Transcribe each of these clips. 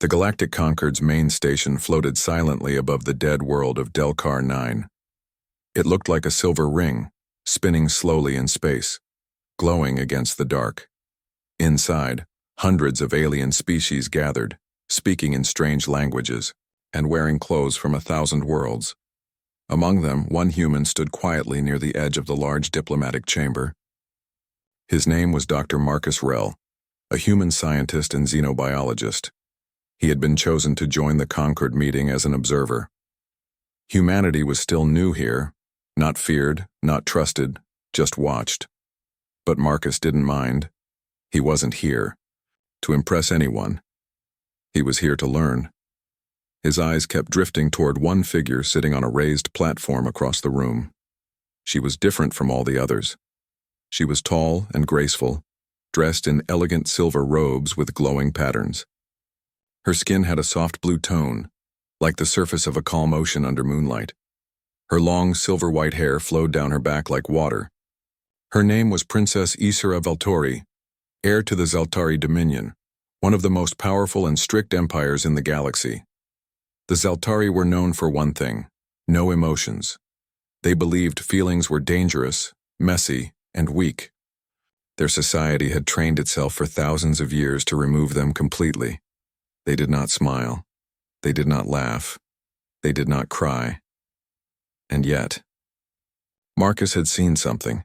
The Galactic Concord's main station floated silently above the dead world of Delcar 9. It looked like a silver ring, spinning slowly in space, glowing against the dark. Inside, hundreds of alien species gathered, speaking in strange languages, and wearing clothes from 1,000 worlds. Among them, one human stood quietly near the edge of the large diplomatic chamber. His name was Dr. Marcus Rell, a human scientist and xenobiologist. He had been chosen to join the Concord meeting as an observer. Humanity was still new here, not feared, not trusted, just watched. But Marcus didn't mind. He wasn't here to impress anyone. He was here to learn. His eyes kept drifting toward one figure sitting on a raised platform across the room. She was different from all the others. She was tall and graceful, dressed in elegant silver robes with glowing patterns. Her skin had a soft blue tone, like the surface of a calm ocean under moonlight. Her long silver-white hair flowed down her back like water. Her name was Princess Isera Valtori, heir to the Zaltari Dominion, one of the most powerful and strict empires in the galaxy. The Zaltari were known for one thing: no emotions. They believed feelings were dangerous, messy, and weak. Their society had trained itself for thousands of years to remove them completely. They did not smile. They did not laugh. They did not cry. And yet, Marcus had seen something.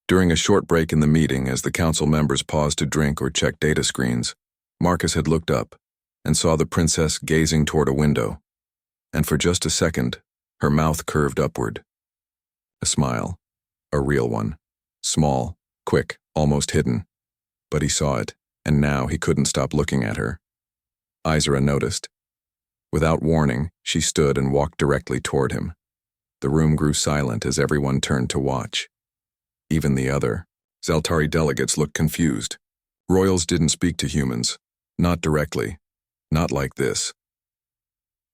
During a short break in the meeting, as the council members paused to drink or check data screens, Marcus had looked up and saw the princess gazing toward a window. And for just a second, her mouth curved upward. A smile, a real one, small, quick, almost hidden. But he saw it, and now he couldn't stop looking at her. Isera noticed. Without warning, she stood and walked directly toward him. The room grew silent as everyone turned to watch. Even the other Zaltari delegates looked confused. Royals didn't speak to humans. Not directly. Not like this.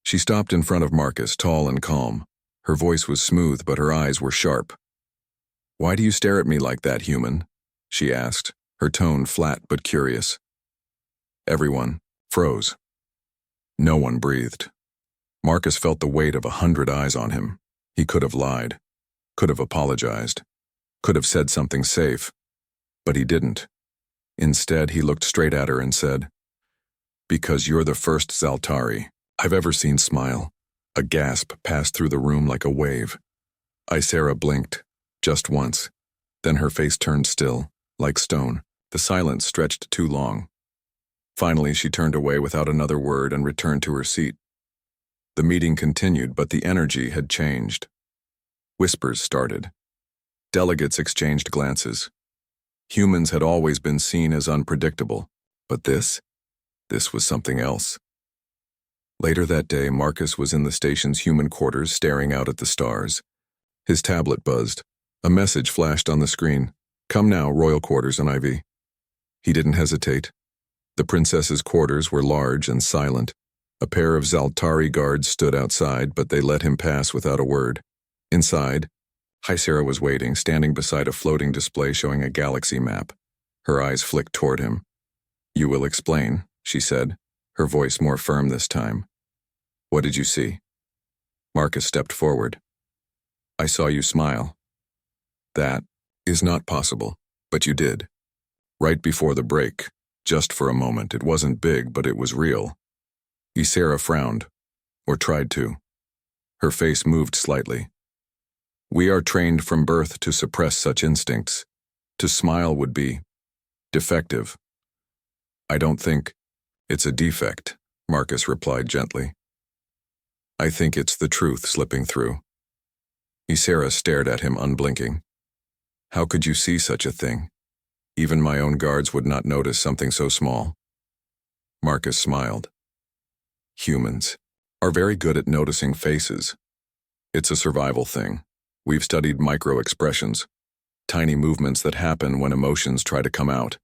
She stopped in front of Marcus, tall and calm. Her voice was smooth, but her eyes were sharp. "Why do you stare at me like that, human?" she asked, her tone flat but curious. Everyone froze. No one breathed. Marcus felt the weight of 100 eyes on him. He could have lied, could have apologized, could have said something safe, but he didn't. Instead, he looked straight at her and said, "Because you're the first Zaltari I've ever seen smile." A gasp passed through the room like a wave. Isera blinked, just once. Then her face turned still, like stone. The silence stretched too long. Finally, she turned away without another word and returned to her seat. The meeting continued, but the energy had changed. Whispers started. Delegates exchanged glances. Humans had always been seen as unpredictable, but this was something else. Later that day, Marcus was in the station's human quarters staring out at the stars. His tablet buzzed. A message flashed on the screen. "Come now, Royal Quarters and IV." He didn't hesitate. The princess's quarters were large and silent. A pair of Zaltari guards stood outside, but they let him pass without a word. Inside, Isera was waiting, standing beside a floating display showing a galaxy map. Her eyes flicked toward him. "You will explain," she said, her voice more firm this time. "What did you see?" Marcus stepped forward. "I saw you smile." "That is not possible, but you did. Right before the break, just for a moment. It wasn't big, but it was real." Isera frowned, or tried to. Her face moved slightly. "We are trained from birth to suppress such instincts. To smile would be defective." "I don't think it's a defect," Marcus replied gently. "I think it's the truth slipping through." Isera stared at him, unblinking. "How could you see such a thing? Even my own guards would not notice something so small." Marcus smiled. "Humans are very good at noticing faces. It's a survival thing. We've studied micro-expressions, tiny movements that happen when emotions try to come out.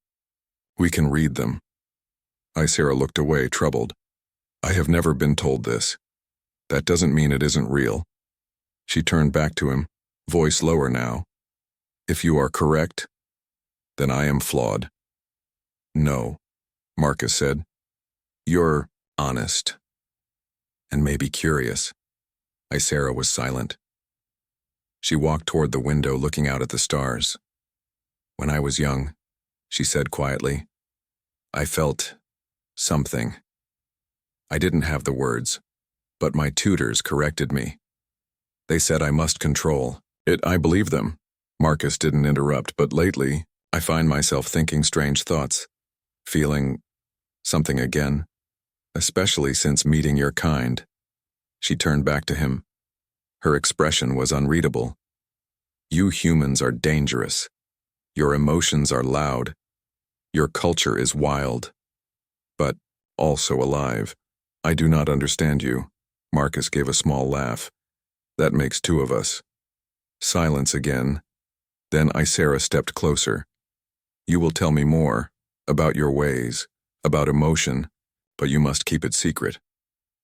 We can read them." Isera looked away, troubled. "I have never been told this. That doesn't mean it isn't real." She turned back to him, voice lower now. "If you are correct, then I am flawed." "No," Marcus said. "You're honest, and maybe curious. Isara was silent. She walked toward the window, looking out at the stars. When I was young, she said quietly, I felt something. I didn't have the words, but my tutors corrected me. They said I must control it. I believed them. Marcus didn't interrupt, but lately, I find myself thinking strange thoughts, feeling something again, especially since meeting your kind. She turned back to him. Her expression was unreadable. You humans are dangerous. Your emotions are loud. Your culture is wild, but also alive. I do not understand you. Marcus gave a small laugh. That makes two of us. Silence again. Then Isara stepped closer. You will tell me more about your ways, about emotion, but you must keep it secret.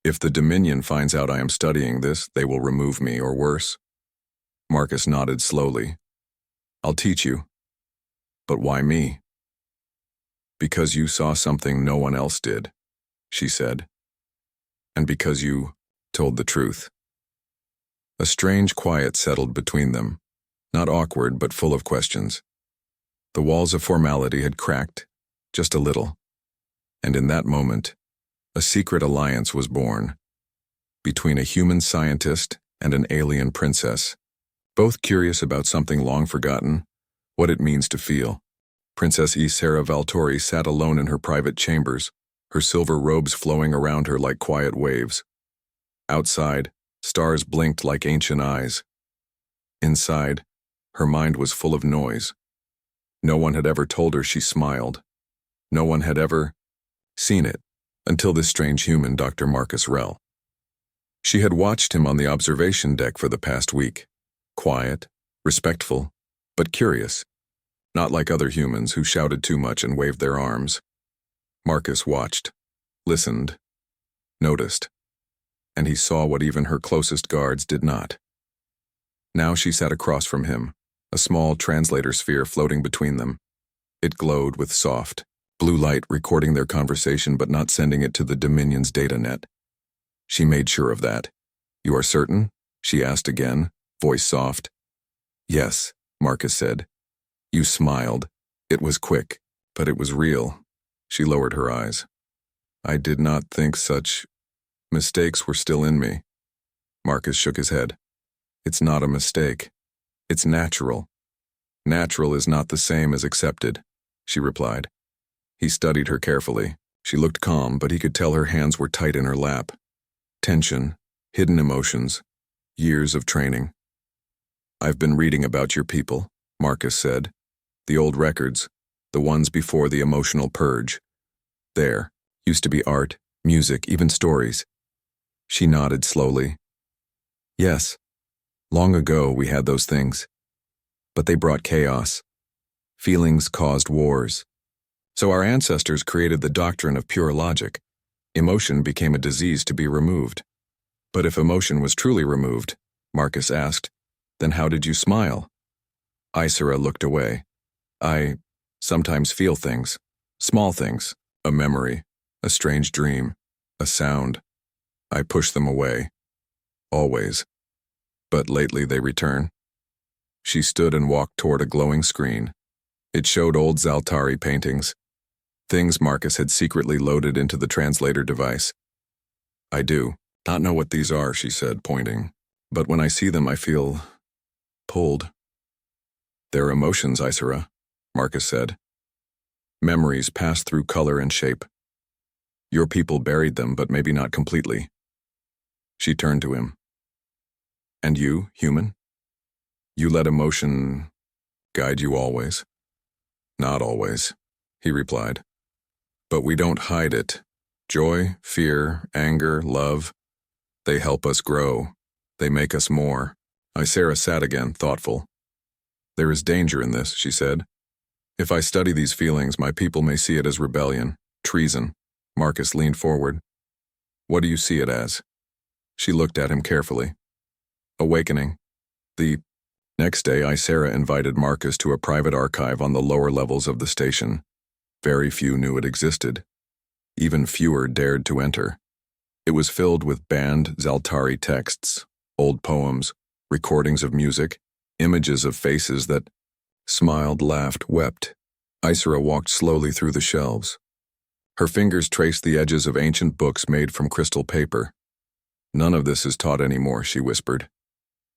If the Dominion finds out I am studying this, they will remove me or worse. Marcus nodded slowly. I'll teach you. But why me? Because you saw something no one else did, she said. And because you told the truth. A strange quiet settled between them, not awkward but full of questions. The walls of formality had cracked, just a little. And in that moment, a secret alliance was born. Between a human scientist and an alien princess, both curious about something long forgotten, what it means to feel. Princess Isara Valtori sat alone in her private chambers, her silver robes flowing around her like quiet waves. Outside, stars blinked like ancient eyes. Inside, her mind was full of noise. No one had ever told her she smiled. No one had ever seen it, until this strange human, Dr. Marcus Rell. She had watched him on the observation deck for the past week. Quiet, respectful, but curious. Not like other humans who shouted too much and waved their arms. Marcus watched, listened, noticed, and he saw what even her closest guards did not. Now she sat across from him, a small translator sphere floating between them. It glowed with soft, blue light, recording their conversation but not sending it to the Dominion's data net. She made sure of that. You are certain? She asked again, voice soft. Yes, Marcus said. You smiled. It was quick, but it was real. She lowered her eyes. I did not think such mistakes were still in me. Marcus shook his head. It's not a mistake. It's natural. Natural is not the same as accepted, she replied. He studied her carefully. She looked calm, but he could tell her hands were tight in her lap. Tension, hidden emotions, years of training. I've been reading about your people, Marcus said. The old records, the ones before the emotional purge. There used to be art, music, even stories. She nodded slowly. Yes, long ago we had those things. But they brought chaos. Feelings caused wars. So our ancestors created the doctrine of pure logic. Emotion became a disease to be removed. But if emotion was truly removed, Marcus asked, then how did you smile? Isara looked away. I sometimes feel things, small things, a memory, a strange dream, a sound. I push them away. Always. But lately they return. She stood and walked toward a glowing screen. It showed old Zaltari paintings, things Marcus had secretly loaded into the translator device. I do not know what these are, she said, pointing. But when I see them, I feel pulled. They're emotions, Isara, Marcus said. Memories pass through color and shape. Your people buried them, but maybe not completely. She turned to him. And you, human? You let emotion guide you always? Not always, he replied. But we don't hide it. Joy, fear, anger, love, they help us grow. They make us more. Isara sat again, thoughtful. There is danger in this, she said. If I study these feelings, my people may see it as rebellion, treason. Marcus leaned forward. What do you see it as? She looked at him carefully. Awakening. The next day, Isara invited Marcus to a private archive on the lower levels of the station. Very few knew it existed. Even fewer dared to enter. It was filled with banned Zaltari texts, old poems, recordings of music, images of faces that smiled, laughed, wept. Isera walked slowly through the shelves. Her fingers traced the edges of ancient books made from crystal paper. "None of this is taught anymore," she whispered.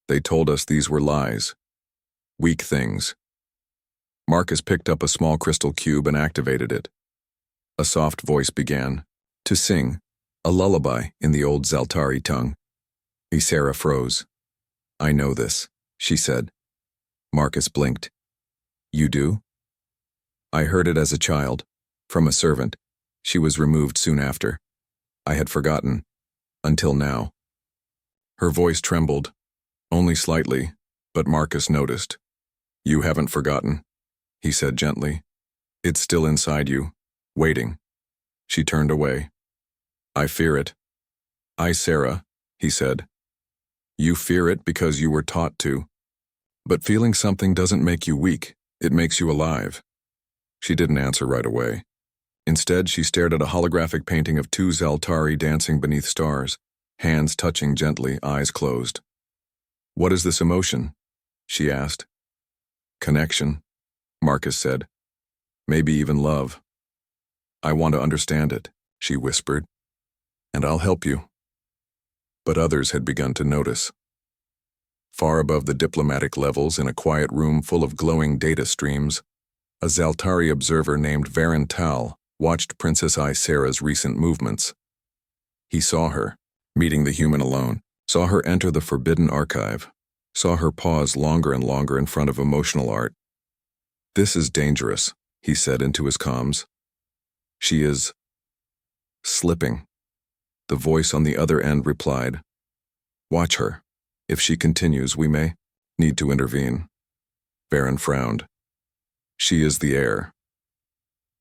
"They told us these were lies. Weak things." Marcus picked up a small crystal cube and activated it. A soft voice began to sing a lullaby in the old Zaltari tongue. Isera froze. "I know this," she said. Marcus blinked. "You do?" "I heard it as a child, from a servant. She was removed soon after. I had forgotten, until now." Her voice trembled, only slightly, but Marcus noticed. "You haven't forgotten," he said gently. "It's still inside you, waiting." She turned away. "I fear it." "Isera," he said. "You fear it because you were taught to. But feeling something doesn't make you weak, it makes you alive." She didn't answer right away. Instead, she stared at a holographic painting of two Zaltari dancing beneath stars, hands touching gently, eyes closed. "What is this emotion?" she asked. "Connection," Marcus said. "Maybe even love." "I want to understand it," she whispered. "And I'll help you." But others had begun to notice. Far above the diplomatic levels, in a quiet room full of glowing data streams, a Zaltari observer named Varen Tal watched Princess Isera's recent movements. He saw her, meeting the human alone, saw her enter the forbidden archive, saw her pause longer and longer in front of emotional art. "This is dangerous," he said into his comms. "She is slipping." The voice on the other end replied, "Watch her. If she continues, we may need to intervene." Varen frowned. "She is the heir."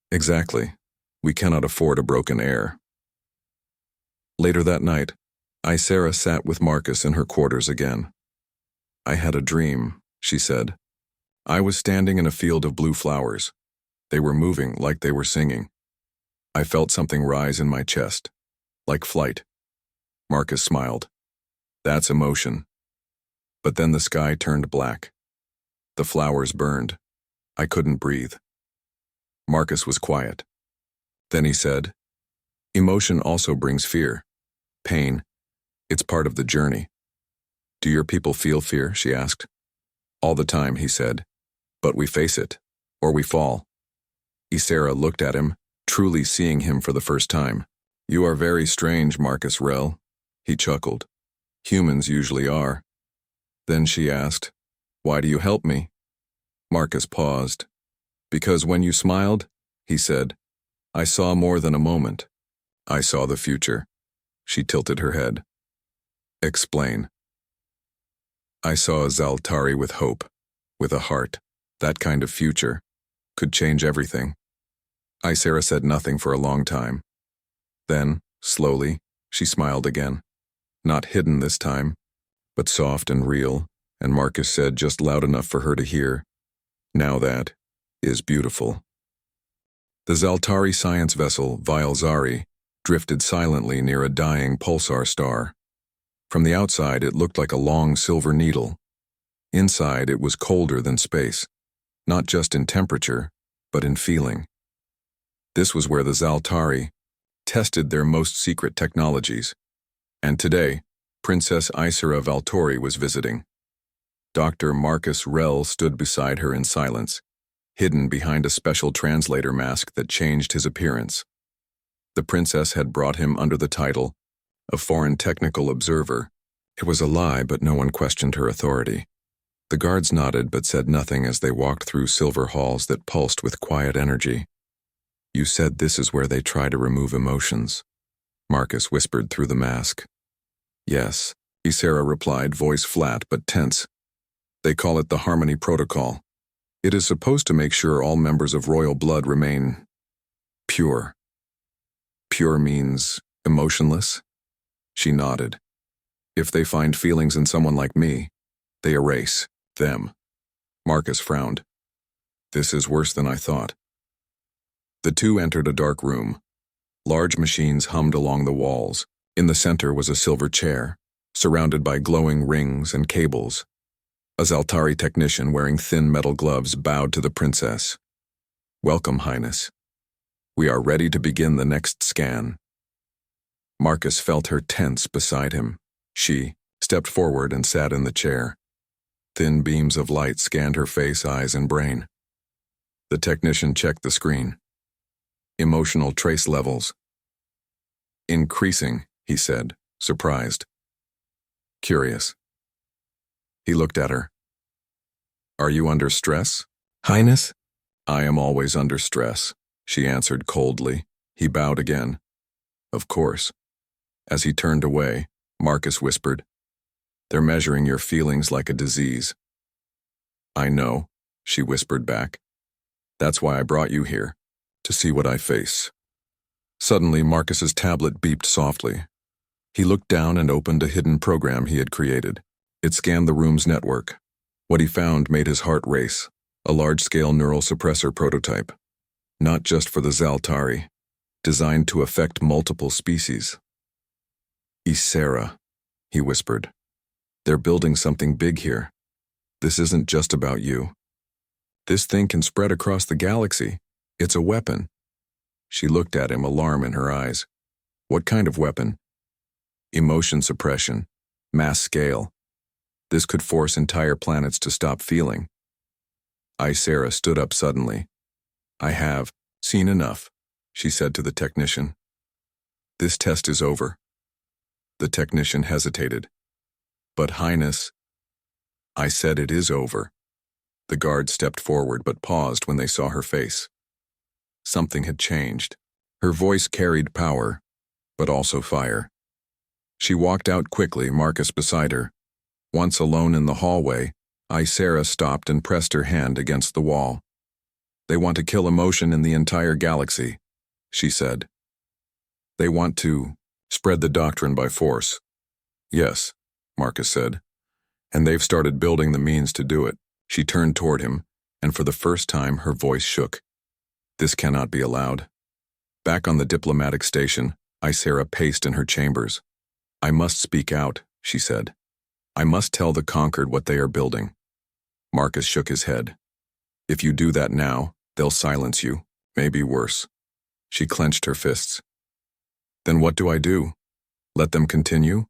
"Exactly. We cannot afford a broken heir." Later that night, Isera sat with Marcus in her quarters again. "I had a dream," she said. "I was standing in a field of blue flowers. They were moving like they were singing. I felt something rise in my chest, like flight." Marcus smiled. "That's emotion." But then the sky turned black. The flowers burned. I couldn't breathe. Marcus was quiet. Then he said, "Emotion also brings fear. Pain. It's part of the journey." "Do your people feel fear?" she asked. "All the time," he said. "But we face it, or we fall." Isera looked at him, truly seeing him for the first time. "You are very strange, Marcus Rel," he chuckled. "Humans usually are." Then she asked, "Why do you help me?" Marcus paused. "Because when you smiled," he said, "I saw more than a moment. I saw the future." She tilted her head. "Explain." "I saw a Zaltari with hope, with a heart. That kind of future could change everything." Isera said nothing for a long time. Then, slowly, she smiled again. Not hidden this time, but soft and real, and Marcus said just loud enough for her to hear, "Now that is beautiful." The Zaltari science vessel, Vialzari, drifted silently near a dying pulsar star. From the outside, it looked like a long silver needle. Inside, it was colder than space, not just in temperature, but in feeling. This was where the Zaltari tested their most secret technologies. And today, Princess Isera Valtori was visiting. Dr. Marcus Rel stood beside her in silence, hidden behind a special translator mask that changed his appearance. The princess had brought him under the title of Foreign Technical Observer. It was a lie, but no one questioned her authority. The guards nodded but said nothing as they walked through silver halls that pulsed with quiet energy. "You said this is where they try to remove emotions," Marcus whispered through the mask. "Yes," Isera replied, voice flat but tense. "They call it the Harmony Protocol. It is supposed to make sure all members of royal blood remain pure." "Pure means emotionless?" She nodded. "If they find feelings in someone like me, they erase them." Marcus frowned. "This is worse than I thought." The two entered a dark room. Large machines hummed along the walls, In the center was a silver chair, surrounded by glowing rings and cables. A Zaltari technician wearing thin metal gloves bowed to the princess. "Welcome, Highness. We are ready to begin the next scan." Marcus felt her tense beside him. She stepped forward and sat in the chair. Thin beams of light scanned her face, eyes, and brain. The technician checked the screen. Emotional trace levels. "Increasing," he said, surprised. Curious. He looked at her. "Are you under stress, Highness?" "I am always under stress," she answered coldly. He bowed again. "Of course." As he turned away, Marcus whispered, "They're measuring your feelings like a disease." "I know," she whispered back. "That's why I brought you here, to see what I face." Suddenly, Marcus's tablet beeped softly. He looked down and opened a hidden program he had created. It scanned the room's network. What he found made his heart race, a large-scale neural suppressor prototype. Not just for the Zaltari, designed to affect multiple species. "Ysera," he whispered. "They're building something big here. This isn't just about you. This thing can spread across the galaxy. It's a weapon." She looked at him, alarm in her eyes. "What kind of weapon?" "Emotion suppression. Mass scale. This could force entire planets to stop feeling." Ysera stood up suddenly. "I have seen enough," she said to the technician. "This test is over." The technician hesitated. "But Highness..." "I said it is over." The guard stepped forward but paused when they saw her face. Something had changed. Her voice carried power, but also fire. She walked out quickly, Marcus beside her. Once alone in the hallway, Ysera stopped and pressed her hand against the wall. "They want to kill emotion in the entire galaxy," she said. "They want to spread the doctrine by force." "Yes," Marcus said. "And they've started building the means to do it." She turned toward him, and for the first time her voice shook. "This cannot be allowed." Back on the diplomatic station, Ysera paced in her chambers. "I must speak out," she said. "I must tell the Conquered what they are building." Marcus shook his head. "If you do that now, they'll silence you, maybe worse." She clenched her fists. "Then what do I do? Let them continue?"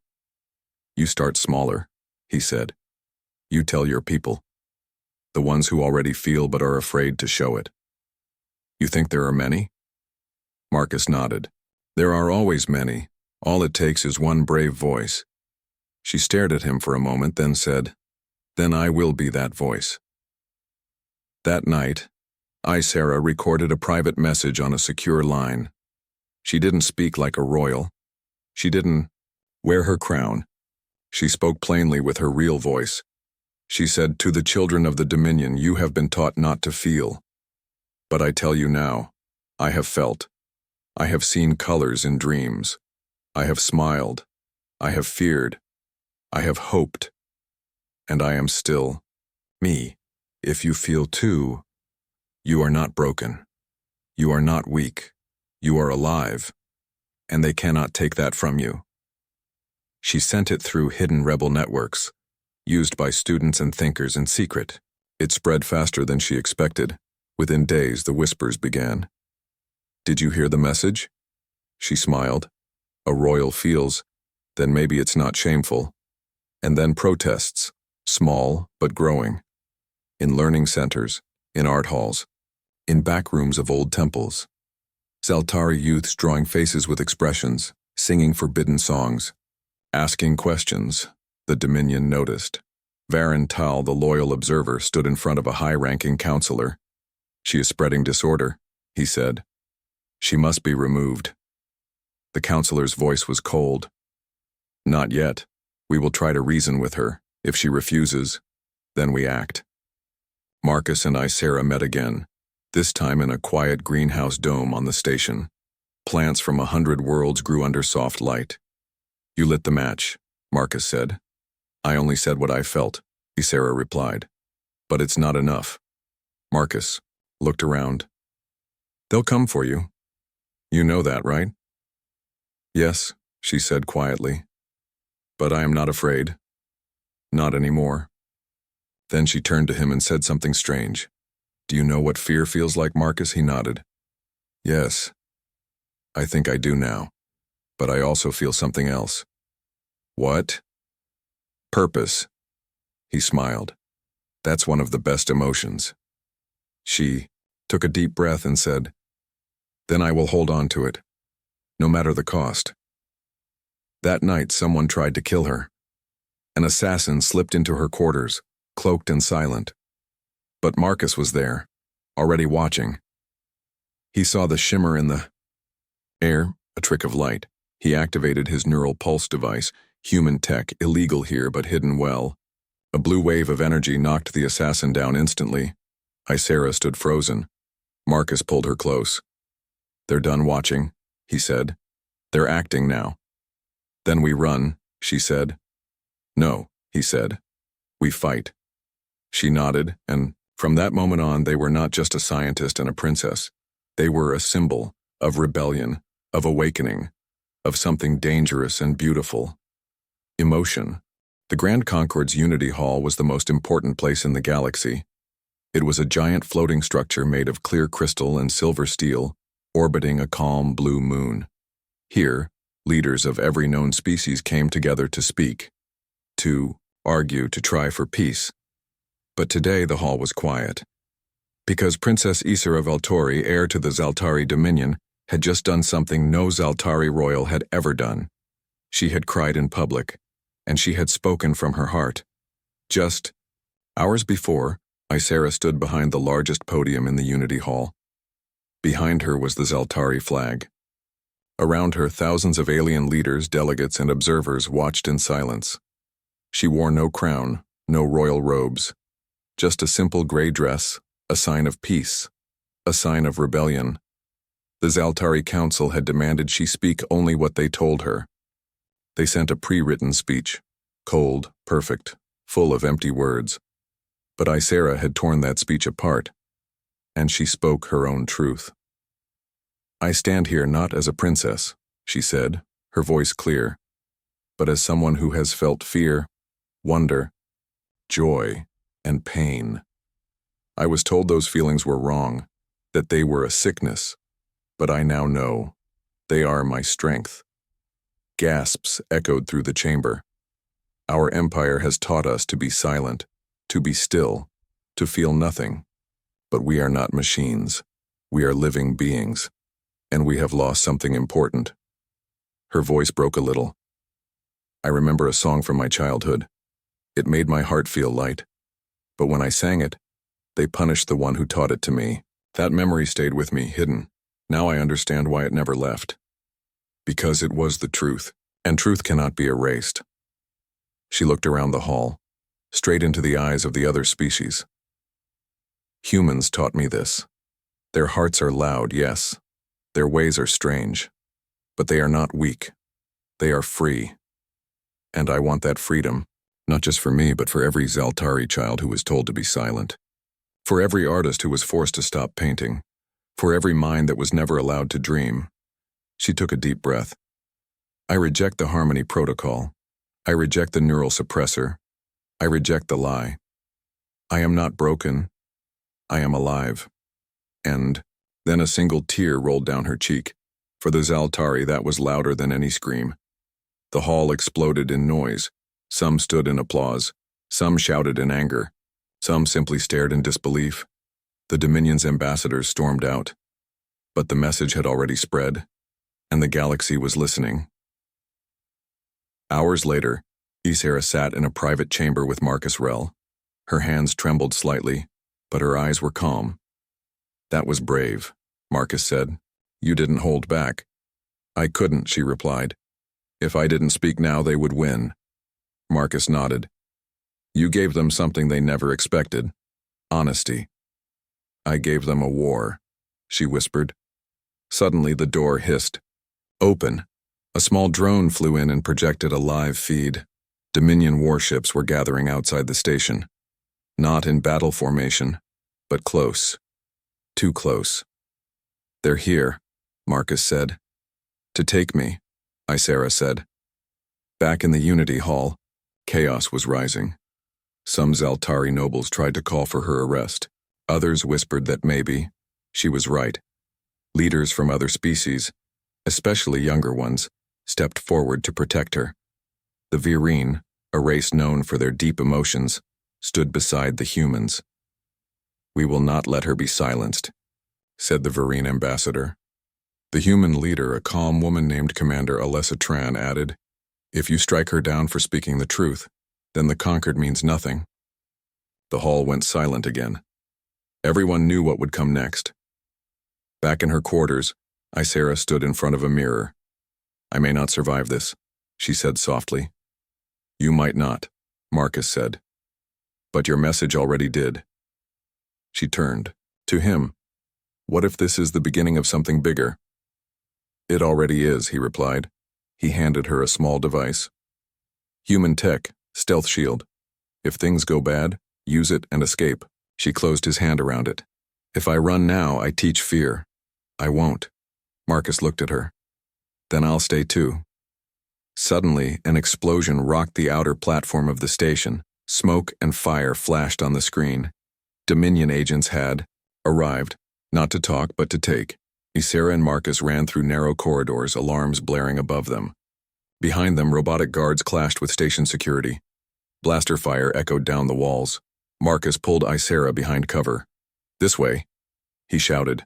"You start smaller," he said. "You tell your people. The ones who already feel but are afraid to show it." "You think there are many?" Marcus nodded. "There are always many. All it takes is one brave voice." She stared at him for a moment, then said, "Then I will be that voice." That night, Ysera recorded a private message on a secure line. She didn't speak like a royal. She didn't wear her crown. She spoke plainly with her real voice. She said, "To the children of the Dominion, you have been taught not to feel. But I tell you now, I have felt. I have seen colors in dreams. I have smiled. I have feared. I have hoped. And I am still me. If you feel too, you are not broken. You are not weak. You are alive. And they cannot take that from you." She sent it through hidden rebel networks, used by students and thinkers in secret. It spread faster than she expected. Within days, the whispers began. "Did you hear the message?" She smiled. "A royal feels, then maybe it's not shameful." And then protests, small but growing. In learning centers, in art halls, in back rooms of old temples. Zaltari youths drawing faces with expressions, singing forbidden songs, asking questions. The Dominion noticed. Varen Tal, the loyal observer, stood in front of a high-ranking counselor. "She is spreading disorder," he said. "She must be removed." The counselor's voice was cold. "Not yet. We will try to reason with her. If she refuses, then we act." Marcus and Ysera met again, this time in a quiet greenhouse dome on the station. Plants from 100 worlds grew under soft light. "You lit the match," Marcus said. "I only said what I felt," Ysera replied. "But it's not enough." Marcus looked around. "They'll come for you. You know that, right?" "Yes, she said quietly. But I am not afraid. Not anymore. Then she turned to him and said something strange. Do you know what fear feels like, Marcus? He nodded. Yes. I think I do now. But I also feel something else. What? Purpose. He smiled. That's one of the best emotions. She took a deep breath and said, Then I will hold on to it, no matter the cost. That night, someone tried to kill her. An assassin slipped into her quarters, cloaked and silent. But Marcus was there, already watching. He saw the shimmer in the air, a trick of light. He activated his neural pulse device, human tech, illegal here but hidden well. A blue wave of energy knocked the assassin down instantly. Ysera stood frozen. Marcus pulled her close. They're done watching, he said. They're acting now. Then we run, she said. No, he said. We fight. She nodded, and from that moment on, they were not just a scientist and a princess. They were a symbol of rebellion, of awakening, of something dangerous and beautiful. Emotion. The Grand Concord's Unity Hall was the most important place in the galaxy. It was a giant floating structure made of clear crystal and silver steel, orbiting a calm blue moon. Here, leaders of every known species came together to speak, to argue, to try for peace. But today the hall was quiet. Because Princess Ysera Valtori, heir to the Zaltari Dominion, had just done something no Zaltari royal had ever done. She had cried in public, and she had spoken from her heart. Just hours before, Ysera stood behind the largest podium in the Unity Hall. Behind her was the Zaltari flag. Around her, thousands of alien leaders, delegates, and observers watched in silence. She wore no crown, no royal robes, just a simple gray dress, a sign of peace, a sign of rebellion. The Zaltari Council had demanded she speak only what they told her. They sent a pre-written speech, cold, perfect, full of empty words. But Ysera had torn that speech apart, and she spoke her own truth. I stand here not as a princess, she said, her voice clear, but as someone who has felt fear, wonder, joy, and pain. I was told those feelings were wrong, that they were a sickness, but I now know they are my strength. Gasps echoed through the chamber. Our empire has taught us to be silent, to be still, to feel nothing. But we are not machines. We are living beings, and we have lost something important. Her voice broke a little. I remember a song from my childhood. It made my heart feel light. But when I sang it, they punished the one who taught it to me. That memory stayed with me, hidden. Now I understand why it never left. Because it was the truth, and truth cannot be erased. She looked around the hall, straight into the eyes of the other species. Humans taught me this. Their hearts are loud, yes. Their ways are strange. But they are not weak. They are free. And I want that freedom, not just for me, but for every Zaltari child who was told to be silent. For every artist who was forced to stop painting. For every mind that was never allowed to dream. She took a deep breath. I reject the harmony protocol. I reject the neural suppressor. I reject the lie. I am not broken. I am alive. And then a single tear rolled down her cheek. For the Zaltari, that was louder than any scream. The hall exploded in noise. Some stood in applause. Some shouted in anger. Some simply stared in disbelief. The Dominion's ambassadors stormed out. But the message had already spread, and the galaxy was listening. Hours later, Ysera sat in a private chamber with Marcus Rel. Her hands trembled slightly, but her eyes were calm. That was brave, Marcus said. You didn't hold back. I couldn't, she replied. If I didn't speak now, they would win. Marcus nodded. You gave them something they never expected. Honesty. I gave them a war, she whispered. Suddenly the door hissed. Open. A small drone flew in and projected a live feed. Dominion warships were gathering outside the station. Not in battle formation, but close. Too close. They're here, Marcus said. To take me. Isera said. Back in the Unity Hall, chaos was rising. Some Zaltari nobles tried to call for her arrest. Others whispered that maybe she was right. Leaders from other species, especially younger ones, stepped forward to protect her. The Virine, a race known for their deep emotions, stood beside the humans. We will not let her be silenced, said the Virine ambassador. The human leader, a calm woman named Commander Alessa Tran, added, If you strike her down for speaking the truth, then the conquered means nothing. The hall went silent again. Everyone knew what would come next. Back in her quarters, Isera stood in front of a mirror. I may not survive this, she said softly. You might not, Marcus said. But your message already did. She turned. To him. What if this is the beginning of something bigger? It already is, he replied. He handed her a small device. Human tech, stealth shield. If things go bad, use it and escape. She closed his hand around it. If I run now, I teach fear. I won't. Marcus looked at her. Then I'll stay too. Suddenly, an explosion rocked the outer platform of the station. Smoke and fire flashed on the screen. Dominion agents had arrived, not to talk but to take. Isera and Marcus ran through narrow corridors, alarms blaring above them. Behind them, robotic guards clashed with station security. Blaster fire echoed down the walls. Marcus pulled Isera behind cover. This way, he shouted.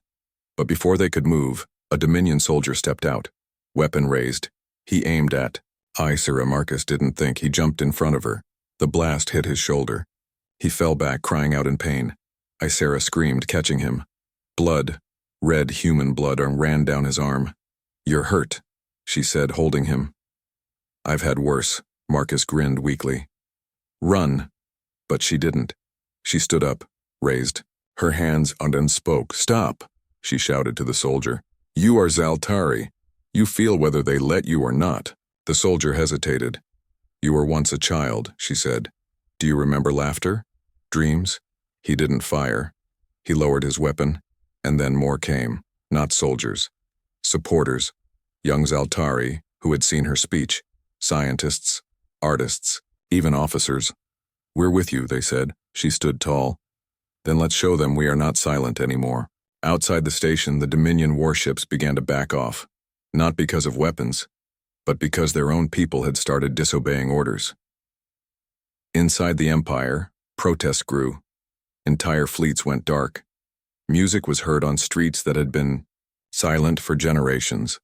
But before they could move, a Dominion soldier stepped out. Weapon raised. He aimed at Isera. Marcus didn't think. He jumped in front of her. The blast hit his shoulder. He fell back, crying out in pain. Isera screamed, catching him. Blood, red human blood, ran down his arm. You're hurt, she said, holding him. I've had worse, Marcus grinned weakly. Run. But she didn't. She stood up, raised her hands and spoke. Stop, she shouted to the soldier. You are Zaltari. You feel whether they let you or not. The soldier hesitated. You were once a child, she said. Do you remember laughter? Dreams? He didn't fire. He lowered his weapon, and then more came. Not soldiers. Supporters. Young Zaltari, who had seen her speech. Scientists. Artists. Even officers. We're with you, they said. She stood tall. Then let's show them we are not silent anymore. Outside the station, the Dominion warships began to back off. Not because of weapons, but because their own people had started disobeying orders. Inside the Empire, protests grew. Entire fleets went dark. Music was heard on streets that had been silent for generations.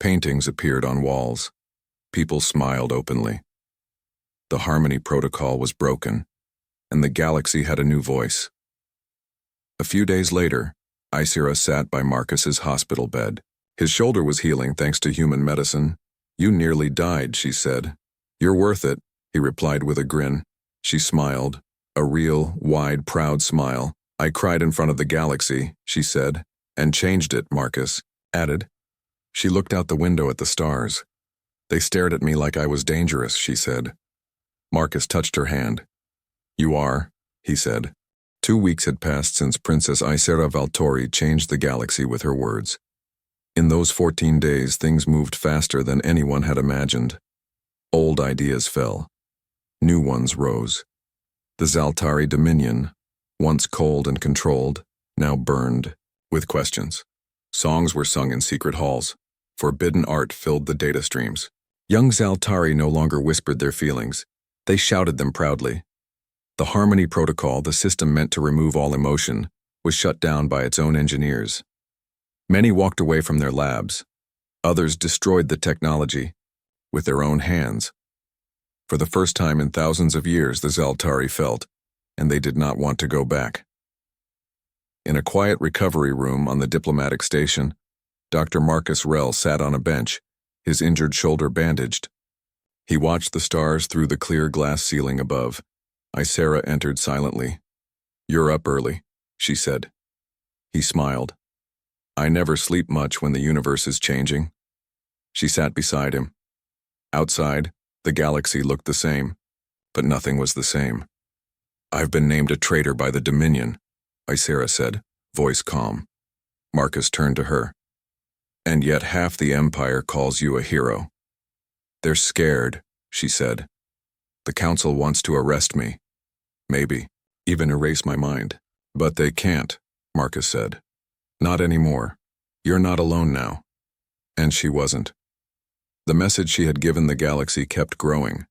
Paintings appeared on walls. People smiled openly. The Harmony Protocol was broken, and the galaxy had a new voice. A few days later, Isera sat by Marcus's hospital bed. His shoulder was healing thanks to human medicine. You nearly died, she said. You're worth it, he replied with a grin. She smiled, a real, wide, proud smile. I cried in front of the galaxy, she said, and changed it, Marcus added. She looked out the window at the stars. They stared at me like I was dangerous, she said. Marcus touched her hand. You are, he said. 2 weeks had passed since Princess Isera Valtori changed the galaxy with her words. In those 14 days, things moved faster than anyone had imagined. Old ideas fell. New ones rose. The Zaltari Dominion, once cold and controlled, now burned with questions. Songs were sung in secret halls. Forbidden art filled the data streams. Young Zaltari no longer whispered their feelings. They shouted them proudly. The Harmony Protocol, the system meant to remove all emotion, was shut down by its own engineers. Many walked away from their labs. Others destroyed the technology with their own hands. For the first time in thousands of years, the Zaltari felt, and they did not want to go back. In a quiet recovery room on the diplomatic station, Dr. Marcus Rell sat on a bench, his injured shoulder bandaged. He watched the stars through the clear glass ceiling above. Isera entered silently. You're up early, she said. He smiled. I never sleep much when the universe is changing. She sat beside him. Outside, the galaxy looked the same, but nothing was the same. I've been named a traitor by the Dominion, Isera said, voice calm. Marcus turned to her. And yet half the Empire calls you a hero. "They're scared," she said. "The council wants to arrest me. Maybe, even erase my mind. But they can't," Marcus said. "Not anymore. You're not alone now." And she wasn't. The message she had given the galaxy kept growing.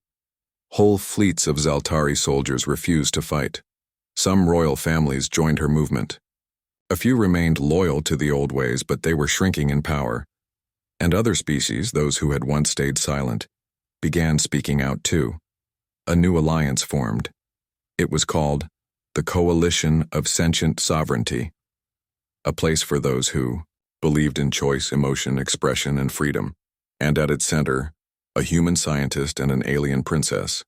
Whole fleets of Zaltari soldiers refused to fight. Some royal families joined her movement. A few remained loyal to the old ways, but they were shrinking in power. And other species, those who had once stayed silent, began speaking out too. A new alliance formed. It was called the Coalition of Sentient Sovereignty, a place for those who believed in choice, emotion, expression, and freedom, and at its center, a human scientist and an alien princess.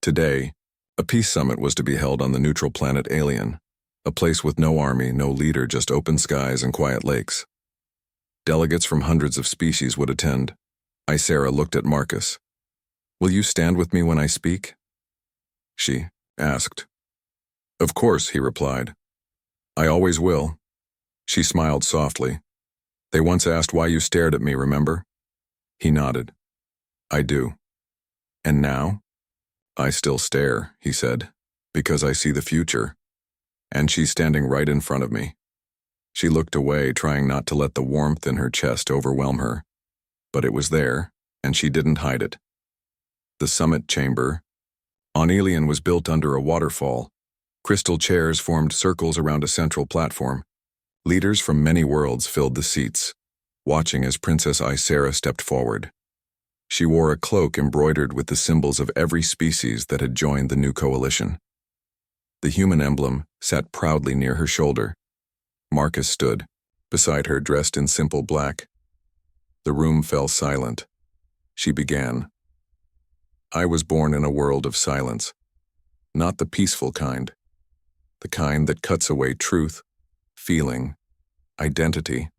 Today, a peace summit was to be held on the neutral planet Alien, a place with no army, no leader, just open skies and quiet lakes. Delegates from hundreds of species would attend. Ysera looked at Marcus. "Will you stand with me when I speak?" she asked. "Of course," he replied. "I always will." She smiled softly. "They once asked why you stared at me, remember?" He nodded. "I do." "And now?" "I still stare," he said, "because I see the future. And she's standing right in front of me." She looked away, trying not to let the warmth in her chest overwhelm her. But it was there, and she didn't hide it. The summit chamber on Alien was built under a waterfall. Crystal chairs formed circles around a central platform. Leaders from many worlds filled the seats, watching as Princess Ysera stepped forward. She wore a cloak embroidered with the symbols of every species that had joined the new coalition. The human emblem sat proudly near her shoulder. Marcus stood beside her, dressed in simple black. The room fell silent. She began. "I was born in a world of silence. Not the peaceful kind. The kind that cuts away truth, feeling, identity.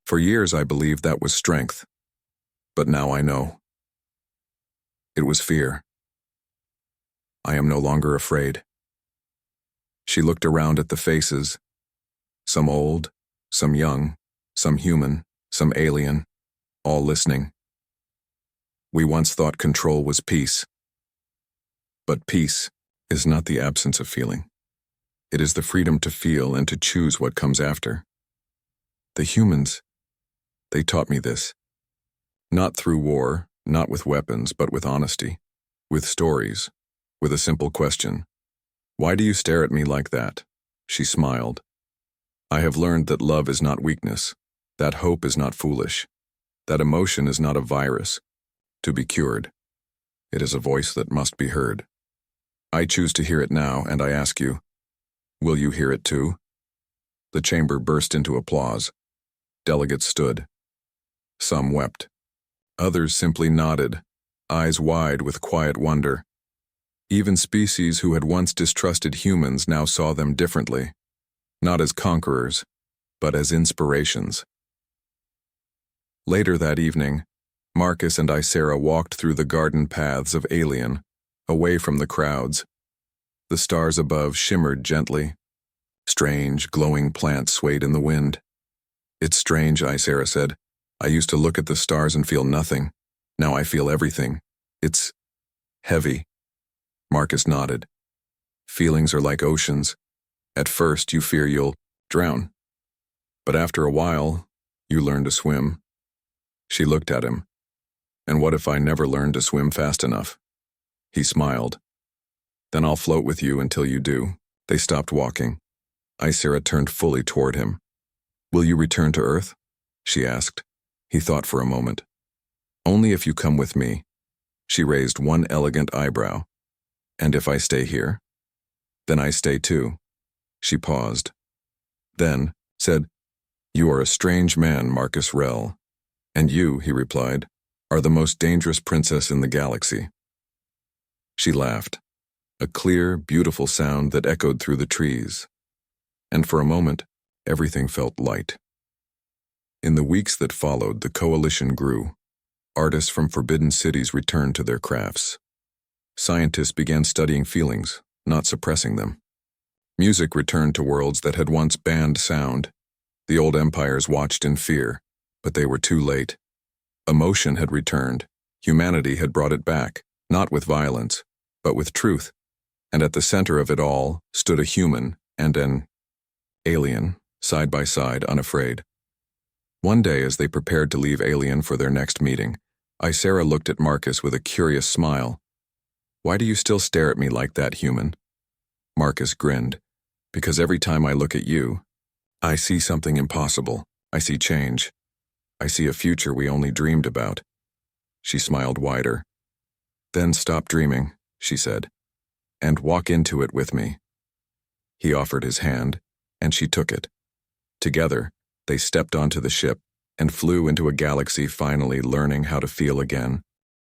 For years I believed that was strength. But now I know. It was fear. I am no longer afraid." She looked around at the faces, some old, some young, some human, some alien, all listening. "We once thought control was peace. But peace is not the absence of feeling. It is the freedom to feel and to choose what comes after. The humans, they taught me this. Not through war, not with weapons, but with honesty, with stories, with a simple question. Why do you stare at me like that?" She smiled. "I have learned that love is not weakness, that hope is not foolish, that emotion is not a virus to be cured. It is a voice that must be heard. I choose to hear it now, and I ask you, will you hear it too?" The chamber burst into applause. Delegates stood. Some wept. Others simply nodded, eyes wide with quiet wonder. Even species who had once distrusted humans now saw them differently, not as conquerors, but as inspirations. Later that evening, Marcus and Ysera walked through the garden paths of Alien, away from the crowds. The stars above shimmered gently. Strange, glowing plants swayed in the wind. "It's strange," Ysera said. "I used to look at the stars and feel nothing. Now I feel everything. It's heavy." Marcus nodded. "Feelings are like oceans. At first you fear you'll drown. But after a while, you learn to swim." She looked at him. "And what if I never learn to swim fast enough?" He smiled. "Then I'll float with you until you do." They stopped walking. Ysera turned fully toward him. "Will you return to Earth?" she asked. He thought for a moment. "Only if you come with me." She raised one elegant eyebrow. "And if I stay here?" "Then I stay too." She paused. Then said, "You are a strange man, Marcus Rell." "And you," he replied, "are the most dangerous princess in the galaxy." She laughed, a clear, beautiful sound that echoed through the trees. And for a moment, everything felt light. In the weeks that followed, the coalition grew. Artists from forbidden cities returned to their crafts. Scientists began studying feelings, not suppressing them. Music returned to worlds that had once banned sound. The old empires watched in fear, but they were too late. Emotion had returned, Humanity had brought it back, not with violence, but with truth. And at the center of it all stood a human and an alien, side by side, unafraid. One day, as they prepared to leave Alien for their next meeting, Isara looked at Marcus with a curious smile. "Why do you still stare at me like that, human?" Marcus grinned. "Because every time I look at you, I see something impossible. I see change. I see a future we only dreamed about." She smiled wider. "Then stop dreaming," she said, "and walk into it with me." He offered his hand, and she took it. Together, they stepped onto the ship and flew into a galaxy, finally learning how to feel again.